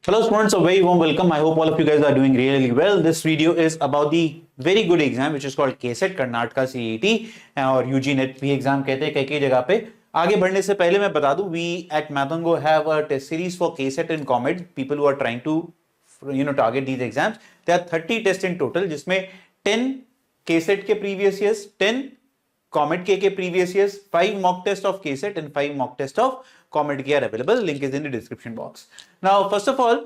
Hello students, a very warm welcome. I hope all of you guys are doing really well. This video is about the very good exam which is called KSET, Karnataka CET और UG NET भी exam कहते हैं कई जगह पे। आगे बढ़ने से पहले मैं बता दूं, we at Mathongo have a test series for KSET and COMED. People who are trying to target these exams. There are 30 tests in total, जिसमें 10 KSET के previous years, 10 COMED के previous years, 5 mock test of KSET and 5 mock test of COMED are available. Link is in the description box. Now, first of all,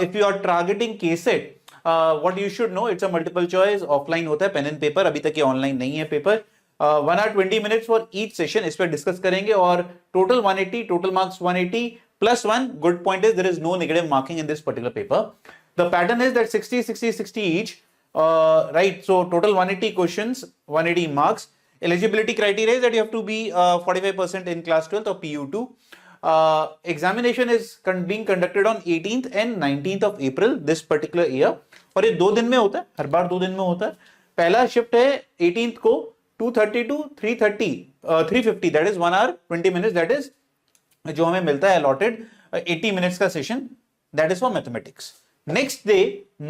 if you are targeting KSET, what you should know, it's a multiple choice, offline होता है, pen and paper. अभी तक ये online नहीं है paper. 1 hour 20 minutes for each session, इस पर discuss करेंगे और total 180, total marks 180 plus 1. Good point is there is no negative marking in this particular paper. The pattern is that 60, 60, 60 each. Right, so total 180 questions, 180 marks. Eligibility criteria is that you have to be 45% in class 12th or PU2. Examination is being conducted on 18th and 19th of April this particular year. और ये 2 दिन में होता है, हर बार 2 दिन में होता है. पहला शिफ्ट है 18th को 2:30 to 350, that is 1 hour 20 minutes, that is जो हमें मिलता है allotted 80 minutes का session, that is for mathematics. Next day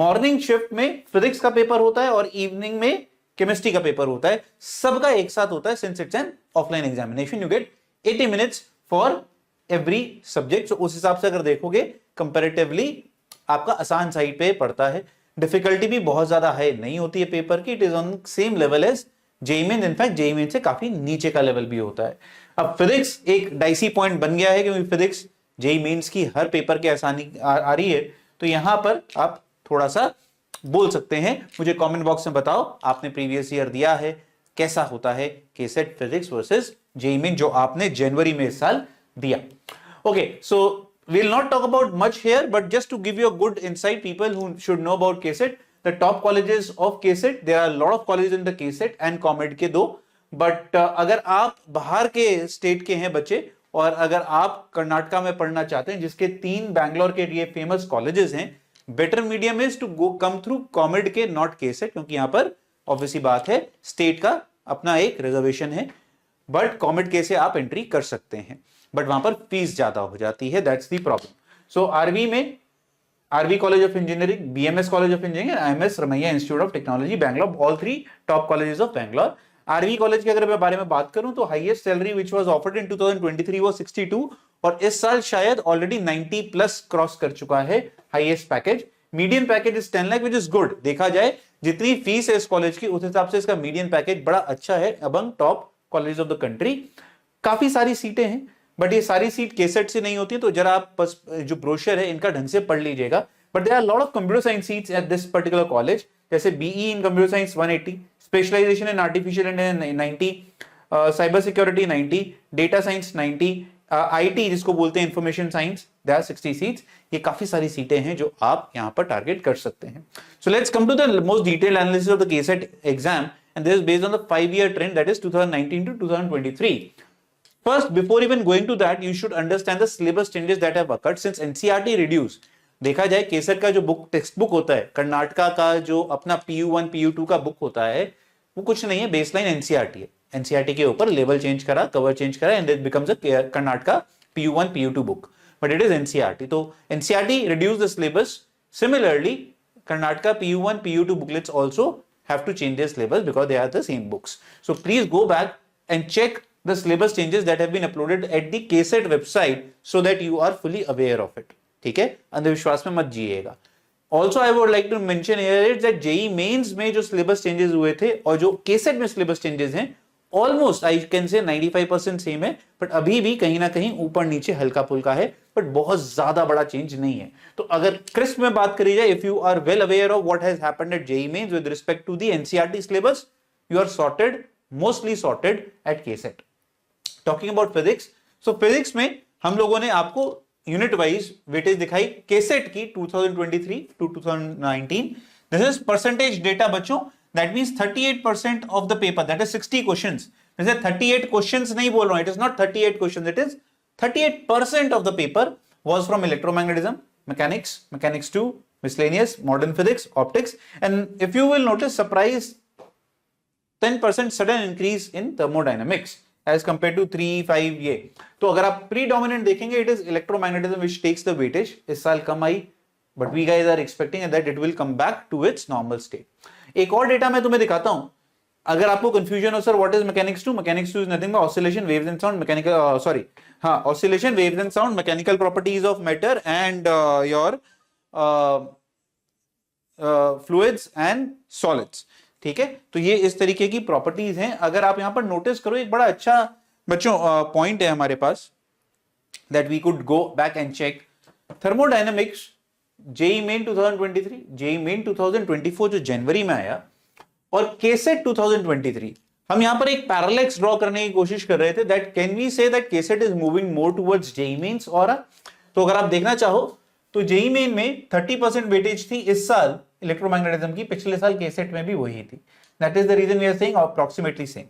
morning shift में फिजिक्स का पेपर होता है और इवनिंग में केमिस्ट्री का पेपर होता है. सबका एक साथ होता है. Since it's an offline examination, you get 80 minutes for every subject. उस हिसाब से अगर देखोगे कंपैरेटिवली आपका आसान साइड पे पड़ता है. डिफिकल्टी भी बहुत ज्यादा हाई नहीं होती है पेपर की. It is on same level as JEE Main. In fact JEE Main से काफी नीचे का लेवल भी होता है. अब फिजिक्स एक डाइसी पॉइंट बन गया है क्योंकि फिजिक्स जेईई मेंस की हर पेपर के आसानी आ रही है. तो यहां पर आप थोड़ा सा बोल सकते हैं. मुझे कमेंट बॉक्स में बताओ आपने प्रीवियस ईयर दिया है, कैसा होता है cassette physics versus JEE main जो आपने जनवरी में इस साल दिया. Okay, so we'll not talk about much here, but just to give you a good insight, people who should know about KSET, the top colleges of KSET, there are a lot of colleges in the KSET and COMED के दो. but अगर आप बाहर के state के हैं बच्चे और अगर आप कर्नाटका में पढ़ना चाहते हैं, जिसके 3 बैंगलोर के लिए फेमस कॉलेजेस हैं, better medium is to go come through COMEDK, not cassette, क्योंकि यहां पर ऑब्वियसली बात है स्टेट का अपना एक रिजर्वेशन है. बट कॉमेड के से आप एंट्री कर सकते हैं, बट वहां पर फीस ज्यादा हो जाती है. That's the problem. So RV में RV college of engineering, BMS college of engineering, IMS Ramaiah institute of technology Bangalore, all 3 top colleges of Bangalore. RV college के अगर मैं बारे में बात करूं तो highest salary which was offered in 2023 वो 62 और इस साल शायद ऑलरेडी 90 प्लस क्रॉस कर चुका है highest package. Median package is 10 lakh which is good. देखा जाए जितनी फीस है इस कॉलेज की उस हिसाब से इसका मीडियन पैकेज बड़ा अच्छा है among top college of the country. काफी सारी सीटें हैं बट ये सारी सीट केसेट से नहीं होती, तो जरा आप बस जो ब्रोशर है इनका ढंग से पढ़ लीजिएगा. But there are lot of computer science seats at this particular college, जैसे BE in computer science 180, specialisation in artificial intelligence 90, cyber security 90, data science 90, IT जिसको बोलते हैं information science, there are 60 seats. ये काफी सारी सीटें हैं जो आप यहां पर टारगेट कर सकते हैं. So let's come to the most detailed analysis of the KCET exam and this is based on the 5-year trend, that is 2019 to 2023. First, before even going to that, you should understand the syllabus changes that have occurred since NCERT reduced. देखा जाए केसर का जो book text book होता है, कर्नाटका का जो अपना PU1 PU2 का बुक होता है, वो कुछ नहीं है, बेसलाइन एनसीईआरटी है. एनसीईआरटी के ऊपर लेवल चेंज करा, कवर चेंज करा and it becomes a Karnataka PU1 PU2 book, but it is NCERT. तो NCERT reduce the syllabus. Similarly Karnataka PU1 PU2 booklets also have to change their syllabus because they are the same books. So please go back and check the syllabus changes that have been uploaded at the KSET website so that you are fully aware of it. ठीक है, अंधविश्वास में मत जिएगा. Also I would like to mention here is that JEE mains में जो syllabus changes हुए थे और जो KSET में syllabus changes हैं, almost I can say 95% same है, बट अभी भी कहीं ना कहीं ऊपर नीचे हल्का फुल्का है, बट बहुत ज्यादा बड़ा चेंज नहीं है. तो अगर क्रिस्प में बात करी जाए, if you are well aware of what has happened at JEE Mains with respect to the NCERT syllabus, you are sorted, mostly sorted at KCET. Talking about physics, so physics में हम लोगों ने आपको unit wise weightage दिखाई KCET की 2023 to 2019. This is percentage data बच्चों. That means 38% of the paper, that is 60 questions. जैसे 38 questions नहीं बोल रहा हूं, it is not 38 questions, it is 38% of the paper was from electromagnetism, mechanics, mechanics 2, miscellaneous, modern physics, optics, and if you will notice, surprise, 10% sudden increase in thermodynamics as compared to 3-5 ये. तो अगर आप predominant देखेंगे, it is electromagnetism which takes the weightage. इस साल कम आई, but we guys are expecting that it will come back to its normal state. एक और डेटा मैं तुम्हें दिखाता हूं, अगर आपको कंफ्यूजन हो sir what is mechanics 2, mechanics 2 is nothing but oscillation waves and sound mechanical sorry हाँ oscillation waves and sound mechanical properties of matter and your fluids and solids. ठीक है, तो ये इस तरीके की प्रॉपर्टीज हैं। अगर आप यहां पर नोटिस करो, एक बड़ा अच्छा बच्चों पॉइंट है हमारे पास that we could go back and check. Thermodynamics JEE main 2023, JEE main 2024 जो जनवरी में आया, और केसेट 2023, हम यहां पर एक पैरेलैक्स ड्रॉ करने की कोशिश कर रहे थे that can we say that KCET is moving more towards JEE Mains. और तो अगर आप देखना चाहो तो जेई मेन में 30% वेटेज थी इस साल इलेक्ट्रोमैग्नेटिज्म की, पिछले साल केसेट में भी वही थी। That is the reason we are saying approximately same.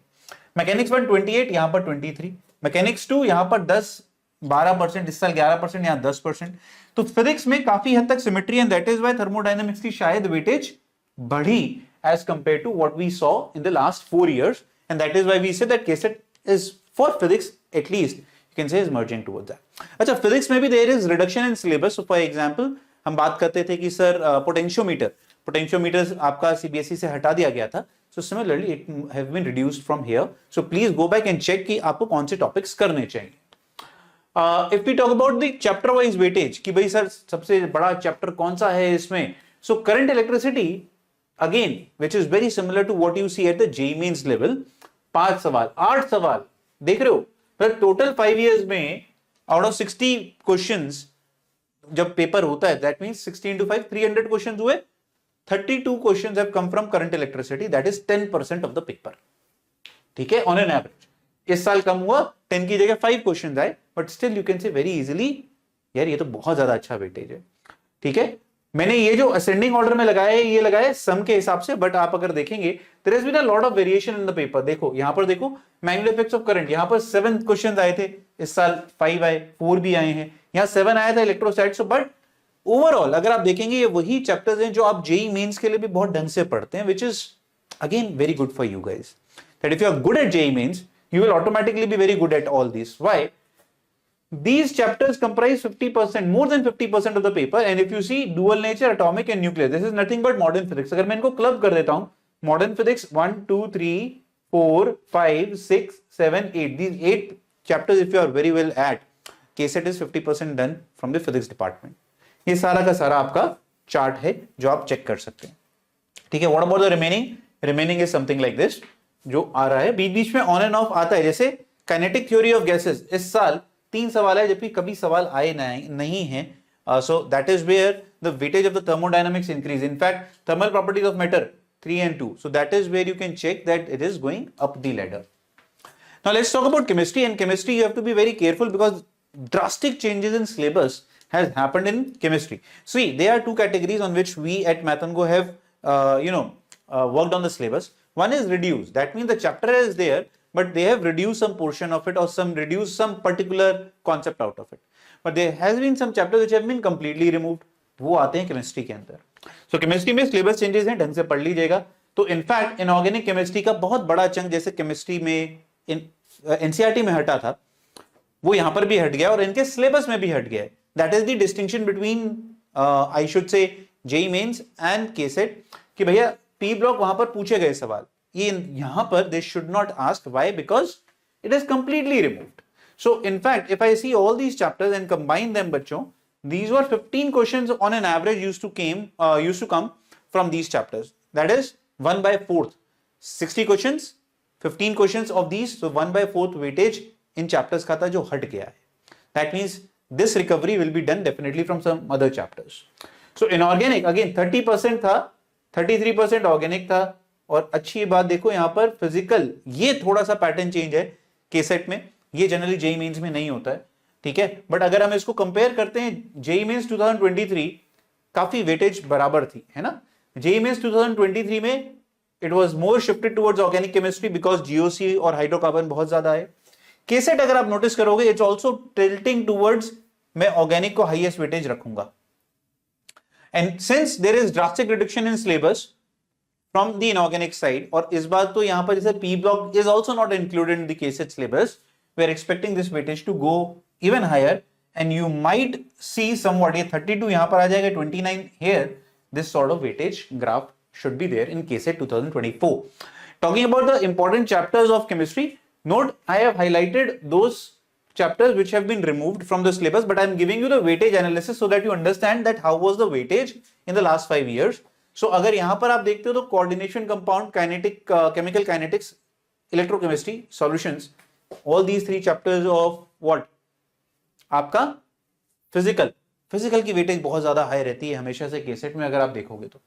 Mechanics 1 28, यहां पर 23, मैकेनिक्स 2 यहां पर 10-12%, इस साल 11%, यहां 10%। तो फिजिक्स में काफी हद तक symmetry and that is why thermodynamics की शायद वेटेज बढ़ी as compared to what we saw in the last 4 years, and that is why we say that KCET is for physics at least you can say is merging towards that। अच्छा, physics में भी there is reduction in syllabus। so for example हम बात करते थे कि sir potentiometer आपका CBSE से हटा दिया गया था, so similarly it have been reduced from here, so please go back and check कि आपको कौन से टॉपिक्स करने चाहिए। if we talk about the chapter wise weightage कि भाई सर सबसे बड़ा चैप्टर कौन सा है इसमें, so current electricity again which is very similar to what you see at the JEE Mains level। 5 सवाल 8 सवाल देख रहे हो, पर टोटल 5 years में आउट ऑफ 60 क्वेश्चंस जब पेपर होता है दैट मींस 60 into 5 300 क्वेश्चंस हुए, 32 questions have come from current electricity, that is 10% of the paper. ठीक है, ऑन एन एवरेज। इस साल कम हुआ, 10 की जगह 5 क्वेश्चंस आए, but still you can say very easily यार ये तो बहुत ज्यादा अच्छा वेटेज है। ठीक है, मैंने ये जो असेंडिंग ऑर्डर में लगाया है ये लगाया है सम के हिसाब से, बट आप अगर देखेंगे there has been a lot of variation in the paper. देखो यहां पर देखो मैग्नेटिक इफेक्ट्स ऑफ करंट, यहां पर 7 क्वेश्चंस आए थे इस साल, 5 आए, 4 भी आए हैं, यहां 7 आया था इलेक्ट्रोस्टैटिक्स। बट ओवरऑल अगर आप देखेंगे ये वही चैप्टर्स हैं जो आप जेई मेंस के लिए भी बहुत ढंग से पढ़ते हैं, which is again very good for you guys, that if you are good at JEE Mains you will automatically be very good at all these। why? These chapters comprise 50%, more than 50% of the paper, and if you see dual nature, atomic and nuclear, this is nothing but modern physics। अगर मैं इनको club कर देता हूं, modern physics 1 2 3 4 5 6 7 8, these 8 chapters if you are very well at, KCET is 50% done from the physics department। ये सारा का सारा आपका चार्ट है जो आप चेक कर सकते हैं। ठीक है, what about the remaining is something like this जो आ रहा है, बीच बीच में ऑन एंड ऑफ आता है, जैसे काइनेटिक थ्योरी ऑफ गैसेस, इस साल 3 सवाल है जबकि कभी सवाल आए नहीं है। So that is where the weightage of the thermodynamics increase, in fact thermal properties of matter 3 and 2, so that is where you can check that it is going up the ladder। Now let's talk about chemistry, and chemistry you have to be very careful because drastic changes in syllabus has happened in chemistry। See, there are 2 categories on which we at Mathango have worked on the syllabus। One is reduced, that means the chapter is there but they have reduced some portion of it or reduced some particular concept out of it, but there has been some chapters which have been completely removed, वो आते हैं chemistry के अंदर। So chemistry में syllabus changes हैं, ढंग से पढ़ लीजिएगा। तो इनफैक्ट इनऑर्गेनिक केमिस्ट्री का बहुत बड़ा चंक जैसे केमिस्ट्री में एनसीईआरटी में हटा था, वो यहां पर भी हट गया और इनके सिलेबस में भी हट गया है। That is the distinction between I should say JEE Mains and KCET, कि भैया पी ब्लॉक वहां पर पूछे गए सवाल, ये यहां पर they should not ask, why? Because it is completely removed. So in fact if I see all these chapters and combine them बच्चों, these were 15 questions on an average used to come from these chapters, that is 1/4, 60 questions, 15 questions of these, so 1/4 weightage in chapters का था जो हट गया है। that means this recovery will be done definitely from some other chapters। so inorganic again 30% था, 33% organic था। और अच्छी बात देखो यहां पर फिजिकल, ये थोड़ा सा पैटर्न चेंज है केसेट में, ये जनरली जेईई मेंस में नहीं होता है, ठीक है। बट अगर हम इसको कंपेयर करते हैं, जेईई मेंस 2023 काफी वेटेज बराबर थी, है ना। जेईई मेंस 2023 में it was more shifted towards organic chemistry because GOC और हाइड्रोकार्बन बहुत ज्यादा है। केसेट अगर आप नोटिस करोगे इट्स आल्सो टिल्टिंग टुवर्ड्स, मैं ऑर्गेनिक को हाईएस्ट वेटेज रखूंगा। And since there is drastic reduction in syllabus from the inorganic side, और इस बार तो यहां पर जैसे P block is also not included in the KCET syllabus, we are expecting this weightage to go even higher and you might see somewhat ये 32 यहां पर आ जाएगा, 29 here. This sort of weightage graph should be there in KCET 2024. Talking about the important chapters of chemistry, note I have highlighted those chapters which have been removed from the syllabus, but I am giving you the weightage analysis so that you understand that how was the weightage in the last 5 years. So अगर यहां पर आप देखते हो तो coordination compound, kinetic, chemical kinetics, electrochemistry, solutions, all these 3 chapters of what आपका physical की weightage बहुत ज्यादा हाई रहती है हमेशा से केसेट में, अगर आप देखोगे तो.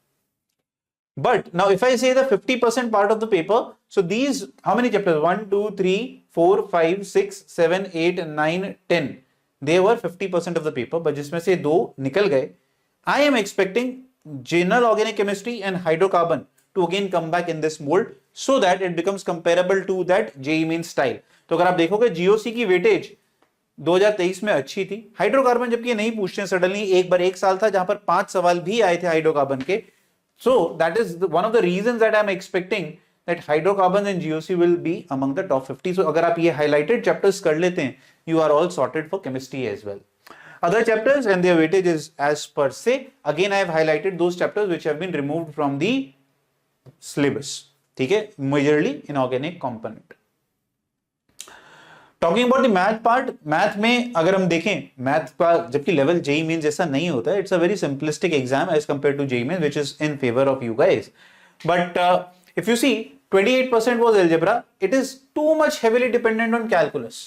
But now if I say the 50% part of the paper, so these, how many chapters? 1, 2, 3, 4, 5, 6, 7, 8, 9, 10. They were 50% of the paper, but जिसमें से 2 निकल गए. I am expecting general organic chemistry and hydrocarbon to again come back in this mold so that it becomes comparable to that JEE Mains style. तो अगर आप देखोगे GOC की weightage 2023 में अच्छी थी. हाइड्रोकार्बन जबकि नहीं पूछते हैं सडनली, एक बार एक साल था जहां पर 5 सवाल भी आए थे हाइड्रोकार्बन के. So that is one of the reasons that I am expecting that hydrocarbons and GOC will be among the top 50. So अगर आप ये highlighted chapters कर लेते हैं, you are all sorted for chemistry as well. Other chapters and their weightage is as per se. Again I have highlighted those chapters which have been removed from the syllabus. ठीक है, majorly inorganic component. Talking about the math part, math में अगर हम देखें, math का जबकि level JEE means जैसा नहीं होता है, it's a very simplistic exam as compare to JEE Mains which is in favour of you guys. But if you see 28% was algebra, it is too much heavily dependent on calculus.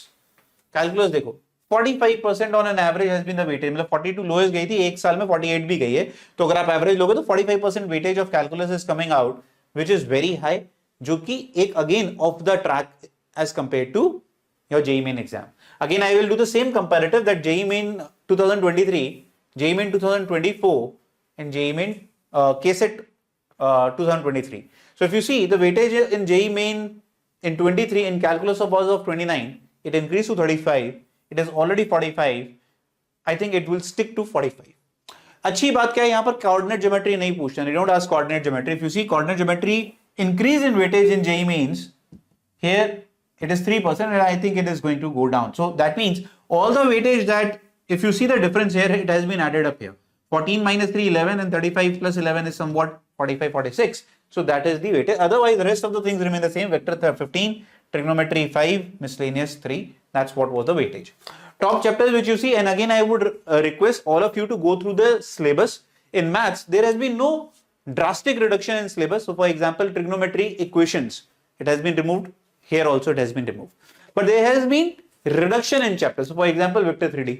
Calculus देखो 45% on an average has been the weightage, मतलब 42 lowest गई थी, एक साल में 48 भी गई है. तो अगर आप एवरेज लोगे तो 45% weightage of calculus is coming out, which is very high, जो कि एक again off the track as compare to your JEE Main exam. Again, I will do the same comparative that JEE Main 2023, JEE Main 2024, and JEE Main KCET 2023. So if you see the weightage in JEE Main in 23 in calculus was of 29, it increased to 35. It is already 45. I think it will stick to 45. अच्छी बात क्या है, यहाँ पर coordinate geometry नहीं पूछते. They don't ask coordinate geometry. If you see coordinate geometry increase in weightage in JEE Mains, here it is 3% and I think it is going to go down. So that means all the weightage that, if you see the difference here, it has been added up here. 14 minus 3, 11, and 35 plus 11 is somewhat 45, 46. So that is the weightage. Otherwise, the rest of the things remain the same. Vector 15, trigonometry 5, miscellaneous 3. That's what was the weightage. Top chapters which you see, and again I would request all of you to go through the syllabus. In maths, there has been no drastic reduction in syllabus. So for example, trigonometry equations, it has been removed. Here also it has been removed, but there has been reduction in chapters. So for example, vector 3D,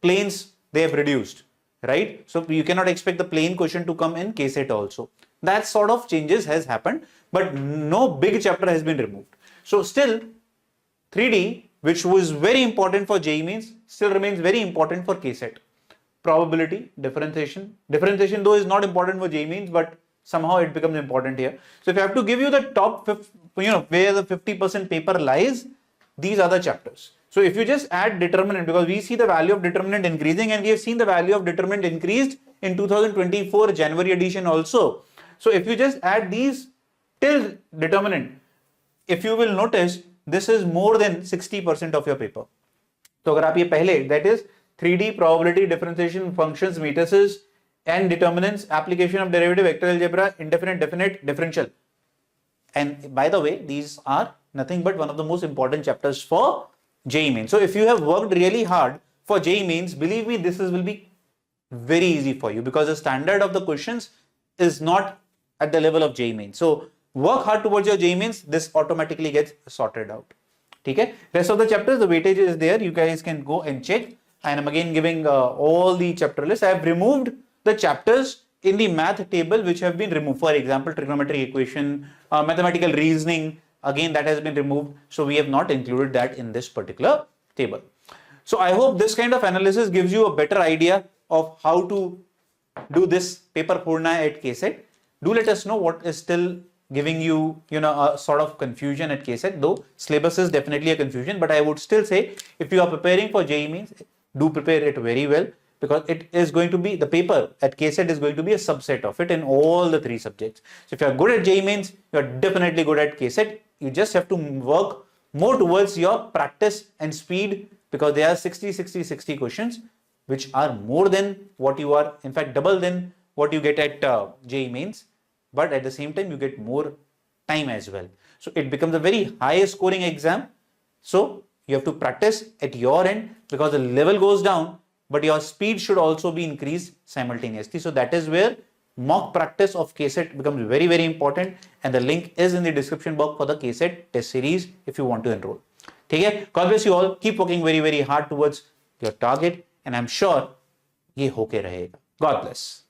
planes, they have reduced, right? So you cannot expect the plane question to come in KCET also. That sort of changes has happened, but no big chapter has been removed. So still 3D, which was very important for JEE Mains, still remains very important for KCET. Probability, differentiation though is not important for JEE Mains, but somehow it becomes important here. So if I have to give you the top, where the 50% paper lies, these are the chapters. So if you just add determinant, because we see the value of determinant increasing, and we have seen the value of determinant increased in 2024 January edition also. So if you just add these till determinant, if you will notice, this is more than 60% of your paper. So अगर आप ये पहले, that is 3D, probability, differentiation, functions, matrices, and determinants, application of derivative, vector algebra, indefinite, definite, differential. And by the way, these are nothing but one of the most important chapters for JEE Mains. So if you have worked really hard for JEE Mains, believe me, this will be very easy for you, because the standard of the questions is not at the level of JEE Mains. So work hard towards your JEE Mains, this automatically gets sorted out. Okay? Rest of the chapters, the weightage is there. You guys can go and check. And I'm again giving all the chapter lists. I have removed the chapters in the math table which have been removed. For example, trigonometry equation, mathematical reasoning, again that has been removed. So we have not included that in this particular table. So I hope this kind of analysis gives you a better idea of how to do this paper Purna at KCET. Do let us know what is still giving you, a sort of confusion at KCET, though syllabus is definitely a confusion, but I would still say if you are preparing for JEE Mains, do prepare it very well, because it is going to be, the paper at KCET is going to be a subset of it in all the 3 subjects. So if you are good at JEE Mains, you are definitely good at KCET. You just have to work more towards your practice and speed because there are 60 questions which are more than what you are, in fact double than what you get at JEE mains, but at the same time you get more time as well. So it becomes a very high scoring exam. So you have to practice at your end because the level goes down, but your speed should also be increased simultaneously. So that is where mock practice of KSET becomes very, very important, and the link is in the description box for the KSET test series if you want to enroll. ठीक है? God bless you all. Keep working very, very hard towards your target, and I'm sure ये होके रहेगा. God bless.